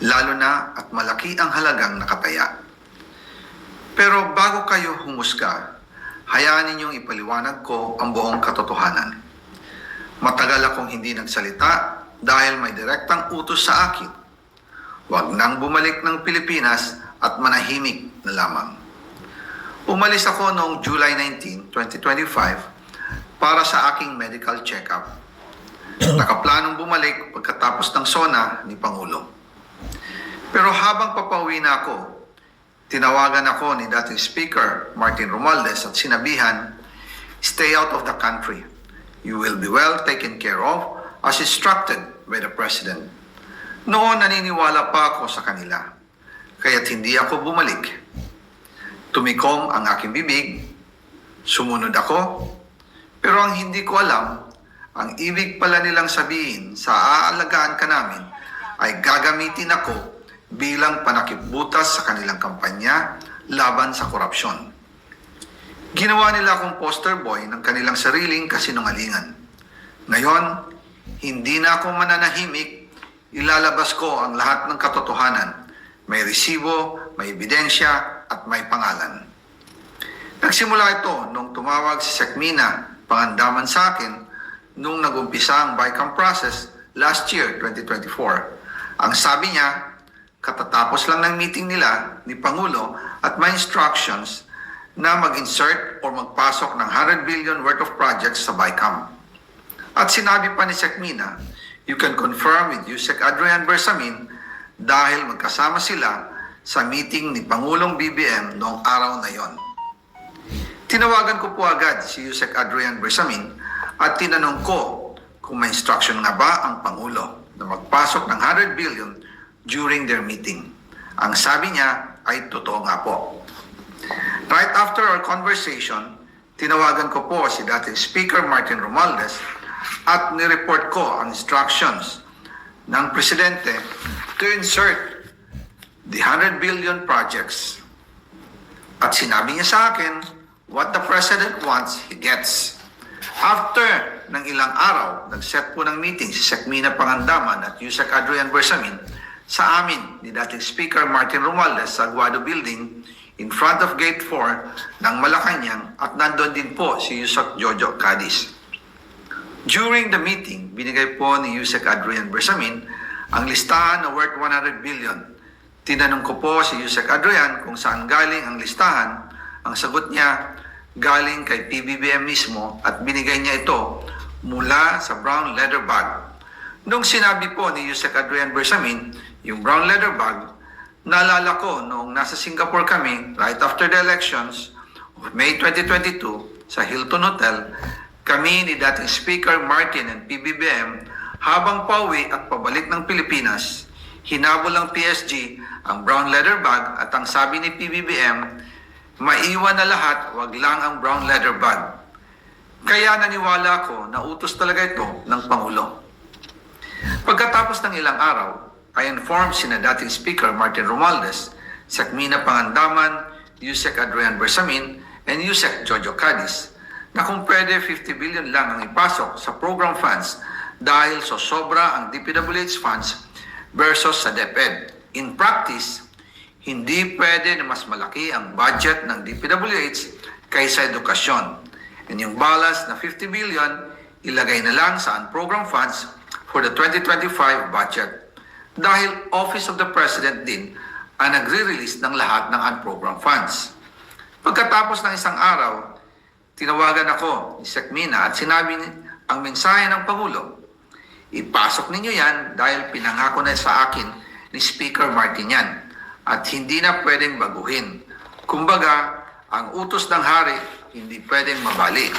lalo na at malaki ang halagang nakataya. Pero bago kayo humusga, hayaan ninyong ipaliwanag ko ang buong katotohanan. Matagal akong hindi nagsalita dahil may direktang utos sa akin. Huwag nang bumalik ng Pilipinas at manahimik na lamang. Umalis ako noong July 19, 2025 para sa aking medical check-up. Nakaplanong bumalik pagkatapos ng SONA ni Pangulo. Pero habang papauwi na ako, tinawagan ako ni dating Speaker Martin Romualdez at sinabihan, "Stay out of the country. You will be well taken care of as instructed by the President." Noon naniniwala pa ako sa kanila, kaya't hindi ako bumalik. Tumikom ang aking bibig, sumunod ako, pero ang hindi ko alam, ang ibig pala nilang sabihin sa aalagaan ka namin ay gagamitin ako bilang panakipbutas sa kanilang kampanya laban sa korupsyon. Ginawa nila akong poster boy ng kanilang sariling kasinungalingan. Ngayon, hindi na ako mananahimik, ilalabas ko ang lahat ng katotohanan. May resibo, may ebidensya, at may pangalan. Nagsimula ito nung tumawag si Sekmina Pangandaman sa akin nung nagumpisa ang BICAM process last year, 2024. Ang sabi niya, katatapos lang ng meeting nila ni Pangulo at may instructions na mag-insert or magpasok ng 100 billion worth of projects sa BICAM. At sinabi pa ni Sekmina, you can confirm with Yusek Adrian Bersamin dahil magkasama sila sa meeting ni Pangulong BBM noong araw na yon. Tinawagan ko po agad si Yusek Adrian Bersamin at tinanong ko kung may instruction nga ba ang Pangulo na magpasok ng 100 billion during their meeting. Ang sabi niya ay totoo nga po. Right after our conversation, tinawagan ko po si dating Speaker Martin Romualdez at nireport ko ang instructions ng Presidente to insert the 100 billion projects. At sinabi niya sa akin, what the President wants, he gets. After ng ilang araw, nag-set po ng meeting si Sekmina Pangandaman at Yusek Adrian Bersamin sa amin ni dating Speaker Martin Romualdez sa Aguado Building in front of Gate 4 ng Malacanang at nandun din po si Yusek Jojo Cadiz. During the meeting, binigay po ni Yusek Adrian Bersamin ang listahan na worth 100 billion. Tinanong ko po si Yusek Adrian kung saan galing ang listahan. Ang sagot niya, galing kay PBBM mismo at binigay niya ito mula sa brown leather bag. Nung sinabi po ni Yusek Adrian Bersamin, yung brown leather bag, naalala ko noong nasa Singapore kami right after the elections of May 2022 sa Hilton Hotel, kami ni dating Speaker Martin and PBBM habang pauwi at pabalik ng Pilipinas, hinabol ng PSG ang brown leather bag at ang sabi ni PBBM, maiwan na lahat, wag lang ang brown leather bag. Kaya naniwala ko na utos talaga ito ng Pangulo. Pagkatapos ng ilang araw, I informed sina dating Speaker Martin Romualdez, Sekmina Pangandaman, Yusek Adrian Bersamin, and Yusek Jojo Cadiz na kung pwede 50 billion lang ang ipasok sa program funds dahil so sobra ang DPWH funds versus sa DepEd. In practice, hindi pwede na mas malaki ang budget ng DPWH kaysa edukasyon. And yung balance na 50 billion, ilagay na lang sa unprogram funds for the 2025 budget. Dahil Office of the President din ang nagre-release ng lahat ng unprogram funds. Pagkatapos ng isang araw, tinawagan ako ni Sekmina at sinabi ang mensahe ng Pangulo, ipasok ninyo yan dahil pinangako na sa akin ni Speaker Martin yan at hindi na pwedeng baguhin. Kumbaga, ang utos ng hari hindi pwedeng mabali.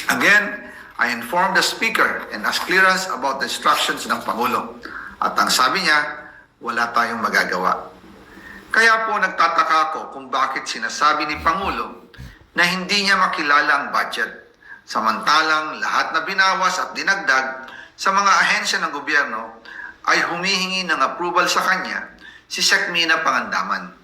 Again, I informed the Speaker and asked clearance about the instructions ng Pangulo. At ang sabi niya, wala tayong magagawa. Kaya po nagtataka ako kung bakit sinasabi ni Pangulo na hindi niya makilala ang budget. Samantalang lahat na binawas at dinagdag sa mga ahensya ng gobyerno ay humihingi ng approval sa kanya si Sekmina Pangandaman.